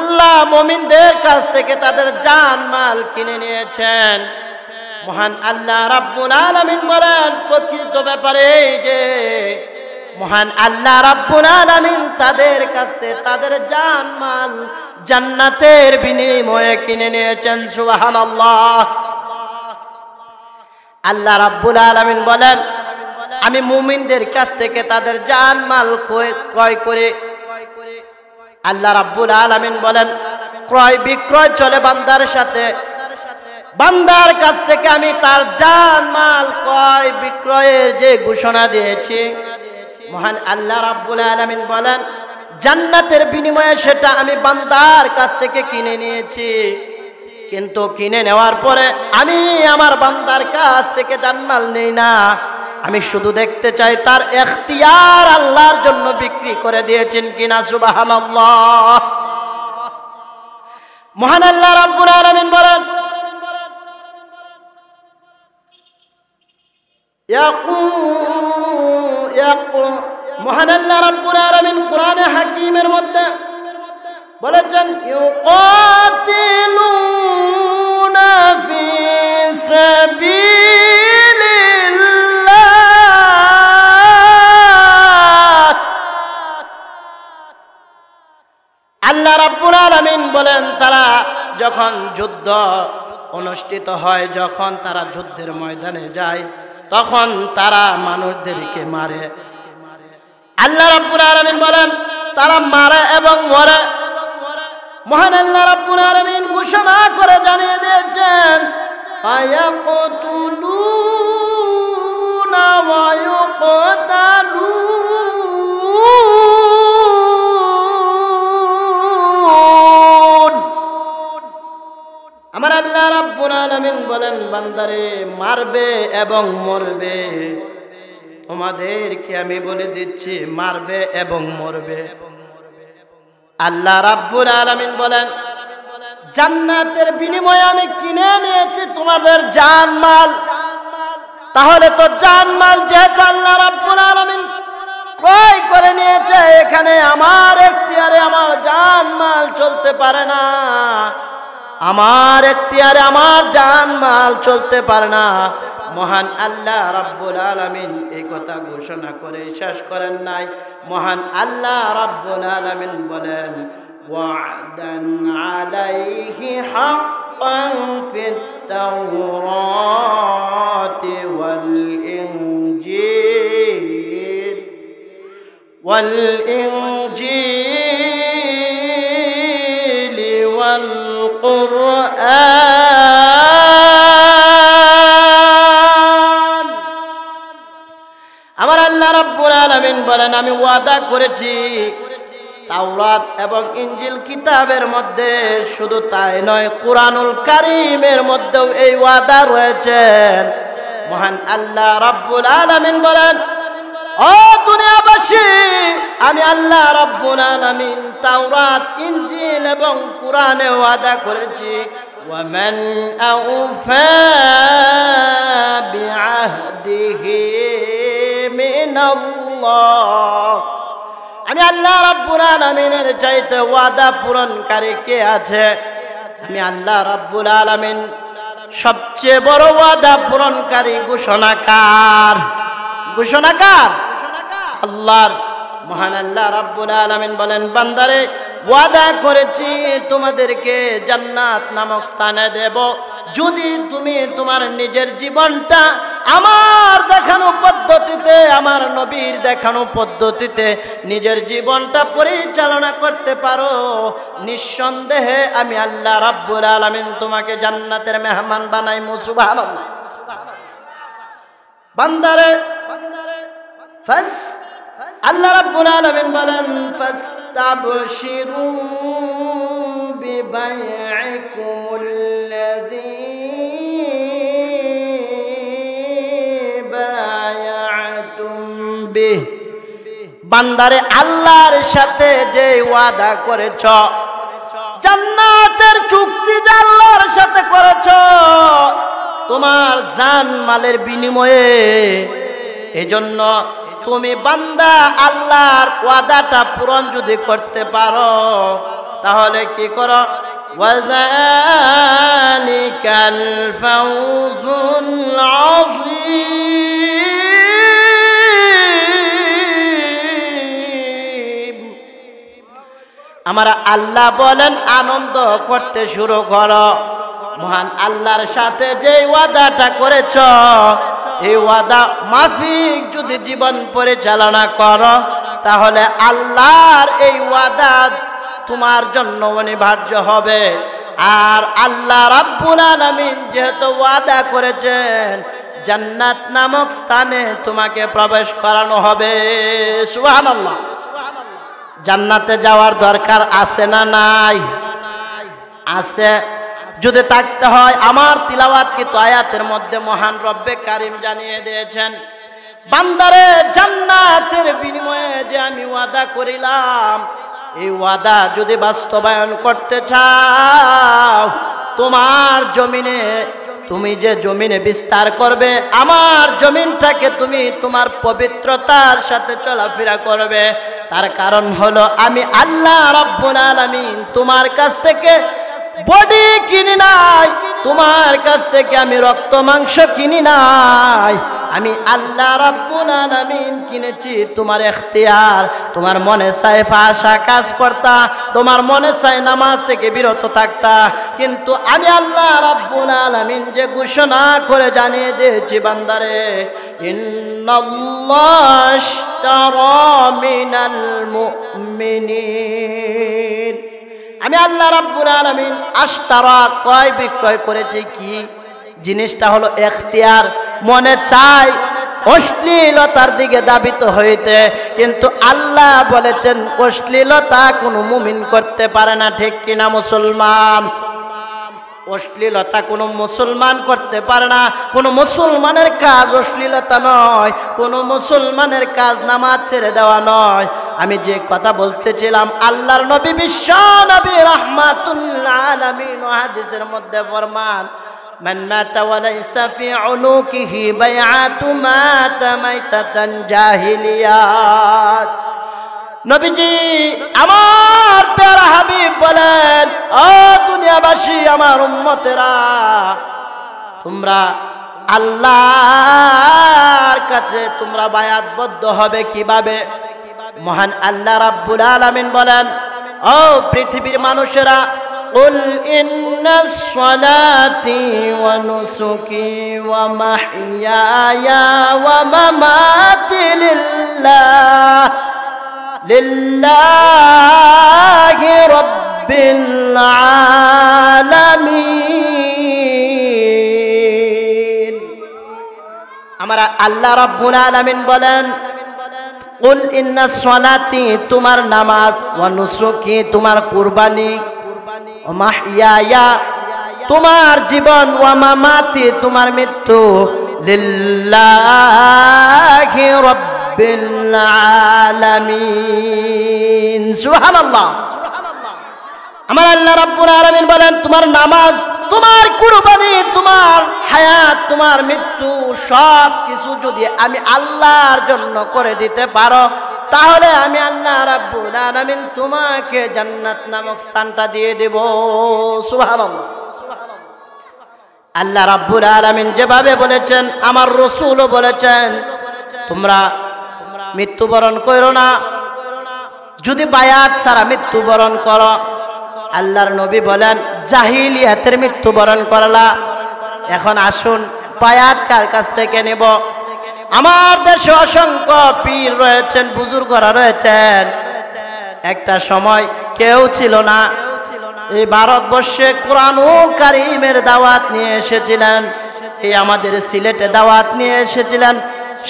আল্লাহ মুমিনদের কাছ থেকে তাদের জান মাল কিনে নিয়েছেন। মহান আল্লাহ রাব্বুল আলামিন বলেন প্রকৃত ব্যাপারে যে মহান আল্লাহ রাব্বুল আলামিন তাদের কাছ থেকে তাদের জান মাল জান্নাতের বিনিময়ে কিনে নিয়েছেন। সুবহানাল্লাহ। আল্লাহ রাব্বুল আলামিন বলেন আমি মুমিনদের কাছ থেকে তাদের জান মাল ক্রয় করে, আল্লাহ রাব্বুল আলামিন বলেন ক্রয় বিক্রয় চলে বান্দার সাথে। বান্দার কাছ থেকে আমি তার জান মাল ক্রয় বিক্রয়ের যে ঘোষণা দিয়েছি, মহান আল্লাহ রাব্বুল আলামিন বলেন জান্নাতের বিনিময়ে সেটা আমি বান্দার কাছ থেকে কিনে নিয়েছি। কিন্তু কিনে নেওয়ার পরে আমি আমার বান্দার কাছ থেকে জানমাল নেই না, আমি শুধু দেখতে চাই তার ইখতিয়ার আল্লাহর জন্য বিক্রি করে দিয়েছেন কিনা। সুবহানাল্লাহ। মহান আল্লাহ রাব্বুল আলামিন বলেন মহান আল্লাহ রাব্বুল আলামিন কোরআনে হাকিমের মধ্যে বলেছেন ইউকাতিলুনা ফি সাবিলিল্লাহ। আল্লাহ রাব্বুল আলামিন বলেন তারা যখন যুদ্ধ অনুষ্ঠিত হয়, যখন তারা যুদ্ধের ময়দানে যায়, তখন তারা মানুষদেরকে মারে। আল্লাহ রাব্বুল আলামিন বলেন তারা মারে এবং মরে। মহান আল্লাহ রাব্বুল আলামিন ঘোষণা করে জানিয়ে দিয়েছেন ফায়াকুতুলুনা ওয়া ইউকতালুন। আমার আল্লাহ রাব্বুল আলামিন বলেন বান্দারে মারবে এবং মরবে। তোমাদেরকে আমি বলে দিচ্ছি মারবে এবং মরবে। আল্লাহ রাব্বুল আলামিন বলেন জান্নাতের বিনিময়ে আমি কিনে নিয়েছি তোমাদের জানমাল। তাহলে তো জানমাল যেহেতু আল্লাহ রাব্বুল আলামিন ক্রয় করে নিয়েছে, এখানে আমার এখতিয়ারে আমার জানমাল চলতে পারে না, আমার এখতিয়ারে আমার জানমাল চলতে পারে না। মহান আল্লাহ রাব্বুল আলামিন এই কথা ঘোষণা করে শেষ করেন নাই। মহান আল্লাহ রাব্বুল আলামিন বলেন ওয়া'দান আলাইহি হাক্কান ফিত তাওরাতি ওয়াল ইনজিল ওয়াল কুরআন। আমার আল্লাহ রাব্বুল আলামিন বলেন আমি ওয়াদা করেছি তাওরাত এবং ইনজিল কিতাবের মধ্যে, শুধু তাই নয় কুরআনুল কারীমের মধ্যেও এই ওয়াদা রয়েছে। মহান আল্লাহ রাব্বুল আলামিন বলেন ও দুনিয়াবাসী, আমি আল্লাহ রাব্বুল আলামিন তাওরাত ইনজিল এবং কুরআনে ওয়াদা করেছি ওয়ামান আউফা বিআহদিহি মিনাল্লাহ। আমি আল্লাহ রাব্বুল আলামিনের চাইতে ওয়াদা পূরণকারী কে আছে? আমি আল্লাহ রাব্বুল আলামিন সবচেয়ে বড় ওয়াদা পূরণকারী। ঘোষণাকার আল্লাহর। মহান আল্লাহ রাব্বুল আলামিন বলেন বান্দারে ওয়াদা করেছি তোমাদেরকে জান্নাত নামক স্থানে দেব যদি তুমি তোমার নিজের জীবনটা আমার দেখানো পদ্ধতিতে, আমার নবীর দেখানো পদ্ধতিতে নিজের জীবনটা পরিচালনা করতে পারো। নিঃসন্দেহে আমি আল্লাহ রাব্বুল আলামিন তোমাকে জান্নাতের মেহমান বানাইমু। সুবহানাল্লাহ। বান্দারে আল্লাহ রাব্বুল আলামিন বলেন ফাস্তাবশিরু বিবাইইকুমুল্লাযী বায়াতুম বিহি। বান্দারে আল্লাহর সাথে যে ওয়াদা করেছ, জান্নাতের চুক্তি যে আল্লাহর সাথে করেছ তোমার জান মালের বিনিময়ে, এজন্য তুমি বান্দা আল্লাহর ওয়াদাটা পূরণ যদি করতে পারো, তাহলে কি করো? ওয়াযালিকাল ফাওজুল আযীম। আমার আল্লাহ বলেন আনন্দ করতে শুরু করো। মহান আল্লাহর সাথে যে ওয়াদাটা করেছ, এই ওয়াদা মাফিক যদি জীবন পরিচালনা করো, তাহলে আল্লাহর এই ওয়াদা তোমার জন্য অনিবার্য হবে। আর আল্লাহ রাব্বুল আলামিন যেহেতু ওয়াদা করেছেন, জান্নাত নামক স্থানে তোমাকে প্রবেশ করানো হবে। সুবহানাল্লাহ। জান্নাতে যাওয়ার দরকার আছে না নাই? আছে। যদি থাকতে হয়, আমার তিলাওয়াতকৃত আয়াতের মধ্যে মহান রব্বে কারীম জানিয়ে দিয়েছেন, বান্দারে জান্নাতের বিনিময়ে যে আমি ওয়াদা করিলাম, এই ওয়াদা যদি বাস্তবায়ন করতে চাও, তোমার জমিনে, তুমি যে জমিনে বিস্তার করবে, আমার জমিনটাকে তুমি তোমার পবিত্রতার সাথে চলাফেরা করবে। তার কারণ হলো আমি আল্লাহ রাব্বুল আলামিন তোমার কাছ থেকে বডি কিনি নাই, তোমার কাছ থেকে আমি রক্ত মাংস কিনি নাই, আমি আল্লাহ রাব্বুল আলামিন কিনেছি তোমার ইখতিয়ার। তোমার মনে চায় ফাঁসা কাজ করতা, তোমার মনে চায় নামাজ থেকে বিরত থাকতা, কিন্তু আমি আল্লাহ রাব্বুল আলামিন যে ঘোষণা করে জানিয়ে দিয়েছি, বান্দারে ইন্নাল্লাহ আশতারা মিনাল মুমিনিন, আমি আল্লাহ রাব্বুল আলামিন আশতারা ক্রয় বিক্রয় করেছি। কি জিনিসটা? হলো ইখতিয়ার। মনে চায় অশ্লীলতার দিকে ধাবিত হইতে, কিন্তু আল্লাহ বলেছেন অশ্লীলতা কোনো মুমিন করতে পারে না। ঠিক কিনা মুসলমান? অশ্লীলতা কোনো মুসলমান করতে পারে না। কোনো মুসলমানের কাজ অশ্লীলতা নয়, কোনো মুসলমানের কাজ নামাজ ছেড়ে দেওয়া নয়। আমি যে কথা বলতেছিলাম, আল্লাহর নবী বিশ্ব নবী রাহমাতুল আলামিন হাদিসের মধ্যে ফরমান, মান মাতা ওয়া লাইসা ফি উনুকিহি বাইআতু মাতা মাইতাতান জাহিলিয়াত। নবীজি আমার প্যারা হাবিব বলেন, ও দুনিয়াবাসী, আমার উম্মতেরা, তোমরা আল্লাহর কাছে তোমরা বায়াতবদ্ধ হবে কিভাবে? মহান আল্লাহ রাব্বুল আলামিন বলেন, ও পৃথিবীর মানুষেরা, কুল ইন্নাস সালাতি ওয়া নুসুকি ওয়া মাহইয়ায়া ওয়া মামাতি লিল্লাহি রাব্বিল আলামিন। আমার আল্লাহ রাব্বুল আলামিন বলেন, কুল ইন্নাস সালাতি তোমার নামাজ, ওয়া নুসুকি তোমার কুরবানি, ওয়া মাহইয়ায়া তোমার জীবন, ওয়া মামাতি তোমার মৃত্যু, লিল্লাহি রাব্বিল আলামিন। সুবহানাল্লাহ। আমার আল্লাহ রাব্বুল আলামিন বলেন, তোমার নামাজ, তোমার কুরবানি, তোমার হায়াত, তোমার মৃত্যু, সব কিছু যদি আমি আল্লাহর জন্য করে দিতে পারো, তাহলে আমি আল্লাহ রাব্বুল আলামিন তোমাকে জান্নাত নামক স্থানটা দিয়ে দেব। সুবহানাল্লাহ। আল্লাহ রাব্বুল আলামিন যেভাবে বলেছেন, আমার রাসূলও বলেছেন, তোমরা মৃত্যুবরণ করো না যদি বায়াত ছাড়া মৃত্যুবরণ করো। আল্লাহর নবী বলেন, জাহিলিয়াতের মৃত্যুবরণ করলা। এখন আসুন, বায়াত কার কাছ থেকে নেব? আমার দেশে অসংখ্য পীর রয়েছেন, বুজুর্গরা রয়েছেন। একটা সময় কেউ ছিল না, এই ভারতবর্ষে কোরআন ও কারীমের দাওয়াত নিয়ে এসেছিলেন। এই আমাদের সিলেটে দাওয়াত নিয়ে এসেছিলেন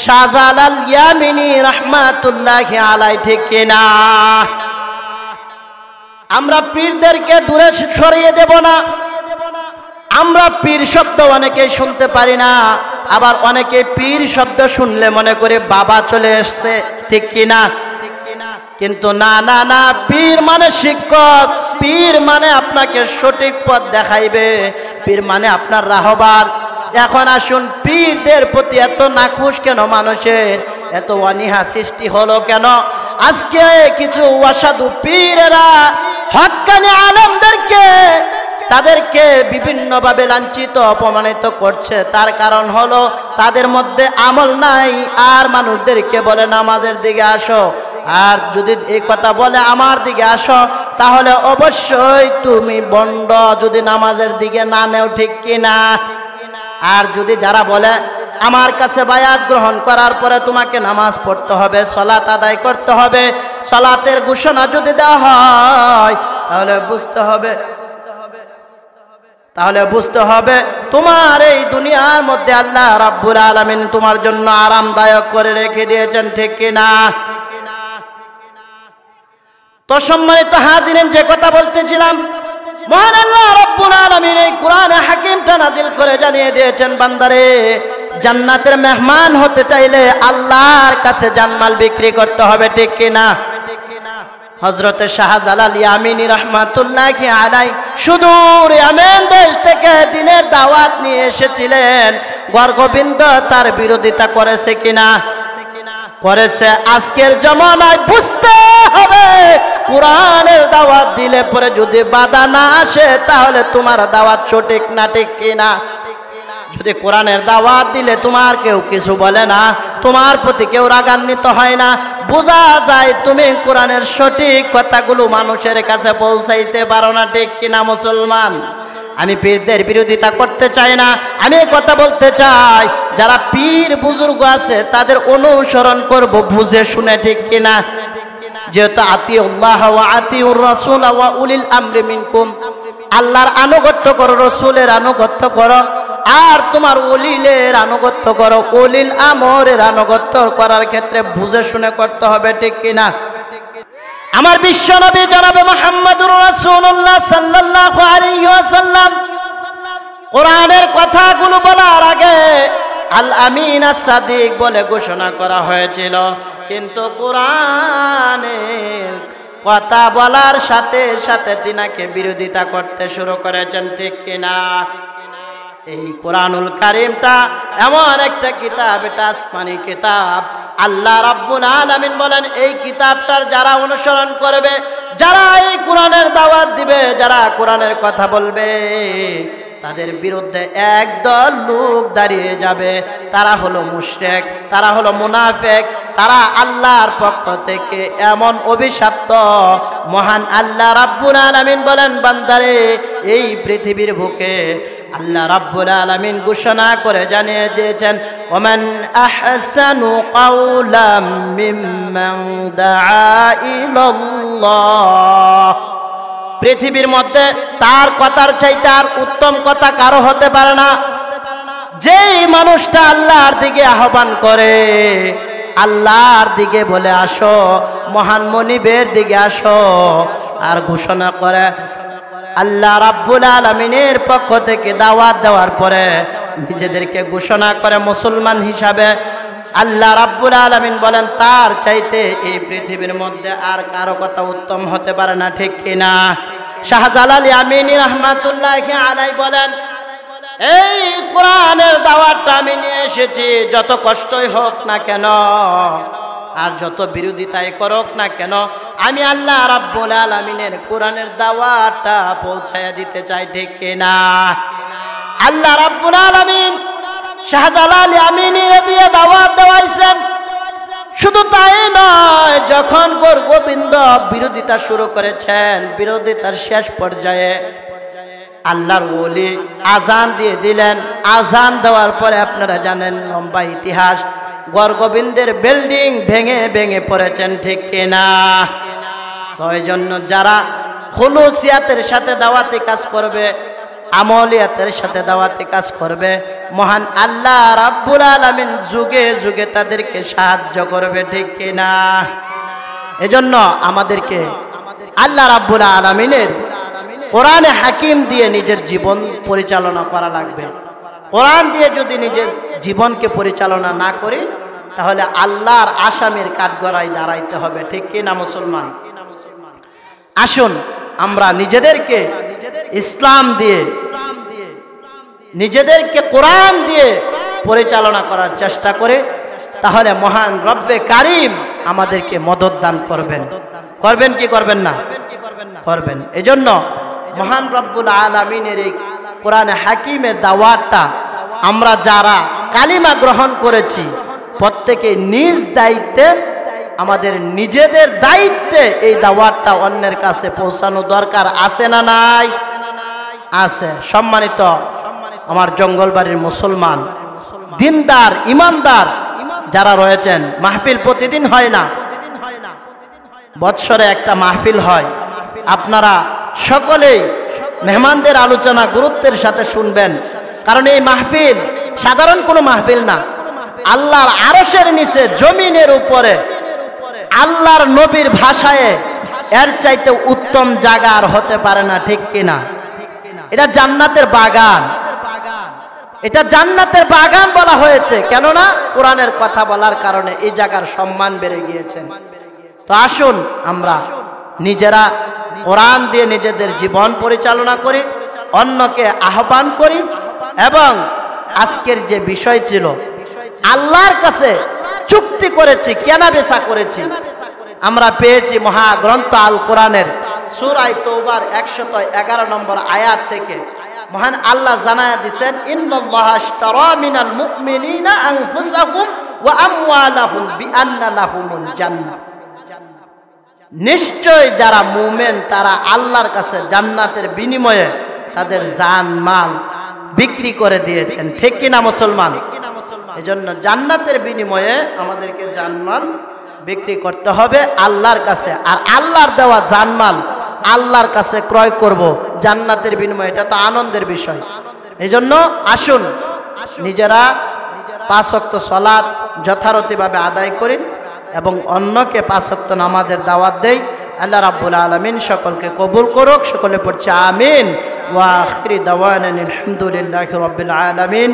শাহজালাল ইয়ামিনী রাহমাতুল্লাহি আলাইহি। ঠিক কিনা? আমরা পীরদেরকে দূরে সরিয়ে দেব না। আমরা পীর শব্দ অনেকেই শুনতে পারি না, আবার অনেকে পীর শব্দ শুনলে মনে করে বাবা চলে এসছে। ঠিক কিনা? কিন্তু না না না, পীর মানে শিক্ষক, পীর মানে আপনাকে সঠিক পথ দেখাইবে, পীর মানে আপনার রাহবার। এখন আসুন, পীরদের প্রতি এত নাখুশ কেন মানুষের, এত অনীহা সৃষ্টি হলো কেন? আজকে কিছু অসাধু পীরেরা হক্কানি আলেমদেরকে তাদেরকে বিভিন্নভাবে লাঞ্ছিত অপমানিত করছে। তার কারণ হলো তাদের মধ্যে আমল নাই। আর মানুষদেরকে বলে নামাজের দিকে আসো, আর যদি এই কথা বলে আমার দিকে আসো, তাহলে অবশ্যই তুমি বন্ড, যদি নামাজের দিকে না নেও, ঠিক কিনা? আর যদি যারা বলে আমার কাছে বায়াত গ্রহণ করার পরে তোমাকে নামাজ পড়তে হবে, সালাত আদায় করতে হবে, সালাতের ঘোষণা যদি দেওয়া হয়, তাহলে বুঝতে হবে তোমার এই দুনিয়ার মধ্যে আল্লাহ রাব্বুল আলামিন তোমার জন্য আরামদায়ক করে রেখে দিয়েছেন, ঠিক কিনা? তো সম্মানিত হাজিরিন, যে কথা বলতেছিলাম, মহান আল্লাহ রাব্বুল আলামিন এই কোরআনে হাকিমটা নাজিল করে জানিয়ে দিয়েছেন, বান্দারে জান্নাতের মেহমান হতে চাইলে আল্লাহর কাছে জানমাল বিক্রি করতে হবে, ঠিক কিনা? হযরতে শাহজালাল ইয়ামিনী রাহমাতুল্লাহি আলাইহি সুদূর ইয়ামেন দেশ থেকে দ্বীনের দাওয়াত নিয়ে এসেছিলেন। গর্গবিন্দ তার বিরোধিতা করেছে কিনা? করেছে। আজকের জামানায় বুঝতে হবে কোরআনের দাওয়াত দিলে পরে যদি বাধা না আসে, তাহলে তোমার দাওয়াত সঠিক না, ঠিক কিনা? যদি কোরআনের দাওয়াত দিলে তোমার কেউ কিছু বলে না, তোমার প্রতি কেউ রাগান্বিত হয় না, বোঝা যায় তুমি কোরআনের সঠিক কথাগুলো মানুষের কাছে পৌঁছাইতে পারো না, ঠিক কিনা মুসলমান? আমি পীরদের বিরোধিতা করতে চাই না, আমি কথা বলতে চাই যারা পীর বুজুর্গ আছে তাদের অনুসরণ করব বুঝে শুনে, ঠিক কিনা? যেহেতু আতিউল্লাহ ওয়া আতিউর রাসূল ওয়া উলিল আমরি মিনকুম, আল্লাহর আনুগত্য করো, রাসূলের আনুগত্য করো, আর তোমার ওলিলের আনুগত্য করো। ওলিল আমরের আনুগত্য করার ক্ষেত্রে বুঝে শুনে করতে হবে, ঠিক কিনা? আমার বিশ্বনবী জনাবে মুহাম্মদুর রাসূলুল্লাহ সাল্লাল্লাহু আলাইহি ওয়াসাল্লাম কোরআনের কথাগুলো বলার আগে আল আমিন আস-সাদিক বলে ঘোষণা করা হয়েছিল, কিন্তু কোরআনের কথা বলার সাথে সাথে তিনাকে বিরোধিতা করতে শুরু করেছেন, ঠিক কিনা? এই কোরআনুল কারীমটা এমন একটা কিতাব, এটা আসমানি কিতাব। আল্লাহ রাব্বুল আলামিন বলেন এই কিতাবটার যারা অনুসরণ করবে, যারা এই কোরআনের দাওয়াত দিবে, যারা কোরআনের কথা বলবে, তাদের বিরুদ্ধে একদল লোক দাঁড়িয়ে যাবে। তারা হলো মুশরিক, তারা হলো মুনাফিক, তারা আল্লাহর পক্ষ থেকে এমন অভিশপ্ত। মহান আল্লাহ রাব্বুল আলামিন বলেন, বান্দারে এই পৃথিবীর বুকে আল্লাহ রাব্বুল আলামিন ঘোষণা করে জানিয়ে দিয়েছেন, ওমান আহসানু কাওলাম মিম্মান দাআ ইলাল্লাহ। পৃথিবীর মধ্যে তার কথার চাইতে আর উত্তম কথা কারো হতে পারে না। যেই মানুষটা আল্লাহর দিকে আহ্বান করে, আল্লাহর দিকে বলে আসো, মহান মনিবের দিকে আসো, আর ঘোষণা করে আল্লাহ রাব্বুল আলামিনের পক্ষ থেকে দাওয়াত দেওয়ার পরে নিজেদেরকে ঘোষণা করে মুসলমান হিসাবে, আল্লাহ রাব্বুল আলামিন বলেন তার চাইতে এই পৃথিবীর মধ্যে আর কারো কথা উত্তম হতে পারে না, ঠিক কিনা? শাহজালাল ইয়ামিনী রাহমাতুল্লাহি আলাইহি বলেন, এই কোরআনের দাওয়াতটা আমি নিয়ে এসেছি, যত কষ্টই হোক না কেন আর যত বিরোধিতাই করুক না কেন, আমি আল্লাহ রাব্বুল আলামিনের কোরআনের দাওয়াতটা পৌঁছায়া দিতে চাই, ঠিক কিনা? আল্লাহ রাব্বুল আলামিন শাহজালাল ইয়ামিনীর দিয়ে দাওয়াত দেওয়াইছেন। শুধু তাই নয়, যখন গোবিন্দ বিরোধিতা শুরু করেছেন, বিরোধিতার শেষ পর্যায়ে আল্লাহর ওলি আজান দিয়ে দিলেন। আজান দেওয়ার পরে আপনারা জানেন লম্বা ইতিহাস, গোবিন্দের বিল্ডিং ভেঙে ভেঙে পড়েছেন, ঠিক কিনা? তো এই জন্য যারা খুলুসিয়াতের সাথে দাওয়াতি কাজ করবে, আমলিয়াতের সাথে দাওয়াতি কাজ করবে, মহান আল্লাহ রাব্বুল আলামিন যুগে যুগে তাদেরকে সাহায্য করবে, ঠিক কিনা? এজন্য আমাদেরকে আল্লাহ রাব্বুল আলামিনের কোরআনে হাকিম দিয়ে নিজের জীবন পরিচালনা করা লাগবে। কোরআন দিয়ে যদি নিজের জীবনকে পরিচালনা না করি, তাহলে আল্লাহর আসামির কাঠগড়ায় দাঁড়াইতে হবে, ঠিক কিনা মুসলমান? আসুন আমরা নিজেদেরকে ইসলাম দিয়ে, নিজেদেরকে কোরআন দিয়ে পরিচালনা করার চেষ্টা করে, তাহলে মহান রব্বে কারিম আমাদেরকে মদত দান করবেন। করবেন কি করবেন না? করবেন। এজন্য মহান রব্বুল আলামিনের এই কোরআনে হাকিমের দাওয়াতটা আমরা যারা কালিমা গ্রহণ করেছি প্রত্যেকে নিজ দায়িত্বে, আমাদের নিজেদের দায়িত্বে এই দাওয়াতটা অন্যের কাছে পৌঁছানো দরকার। আছে না নাই? আছে। সম্মানিত আমার জঙ্গলবাড়ির মুসলমান, দিনদার, ইমানদার যারা রয়েছেন, মাহফিল প্রতিদিন হয় না, বৎসরে একটা মাহফিল হয়। আপনারা সকলেই মেহমানদের আলোচনা গুরুত্বের সাথে শুনবেন, কারণ এই মাহফিল সাধারণ কোনো মাহফিল না। আল্লাহর আরশের নিচে জমিনের উপরে আল্লাহর নবীর ভাষায় এর চাইতে উত্তম জায়গা আর হতে পারে না, ঠিক কিনা? এটা জান্নাতের বাগান, এটা জান্নাতের বাগান বলা হয়েছে। কেননা কোরআনের কথা বলার কারণে এই জায়গার সম্মান বেড়ে গিয়েছে। তো আসুন আমরা নিজেরা কোরআন দিয়ে নিজেদের জীবন পরিচালনা করি, অন্যকে আহ্বান করি, এবং আজকের যে বিষয় ছিল আল্লাহর কাছে চুক্তি করেছি, কেনা বেচা করেছি, আমরা পেয়েছি মহাগ্রন্থ আল কোরআনের সূরা তাওবার 111 নম্বর আয়াত থেকে। মহান আল্লাহ জানায়া দিবেন, ইন্নাল্লাহা আশতারা মিনাল মুমিনিনা আনফুসাহুম ওয়া আমওয়ালাহুম বিআন্না লাহুমুল জান্নাহ। নিশ্চয় যারা মুমিন তারা আল্লাহর কাছে জান্নাতের বিনিময়ে তাদের জান মাল বিক্রি করে দিয়েছেন, ঠিক কিনা মুসলমান? এজন্য জান্নাতের বিনিময়ে আমাদেরকে জানমাল বিক্রি করতে হবে আল্লাহর কাছে, আর আল্লাহর দেওয়া জানমাল আল্লাহর কাছে ক্রয় করব জান্নাতের বিনিময়ে। এটা তো আনন্দের বিষয়। এজন্য আসুন নিজেরা 5 ওয়াক্ত সালাত যথারীতিভাবে আদায় করি এবং অন্যকে 5 ওয়াক্ত নামাজের দাওয়াত দেই। আল্লাহ রাব্বুল আলামিন সকলকে কবুল করুক। সকলে পড়ছে আমিন। ওয়া আখিরি দাওয়ানা আলহামদুলিল্লাহি রাব্বিল আলামিন।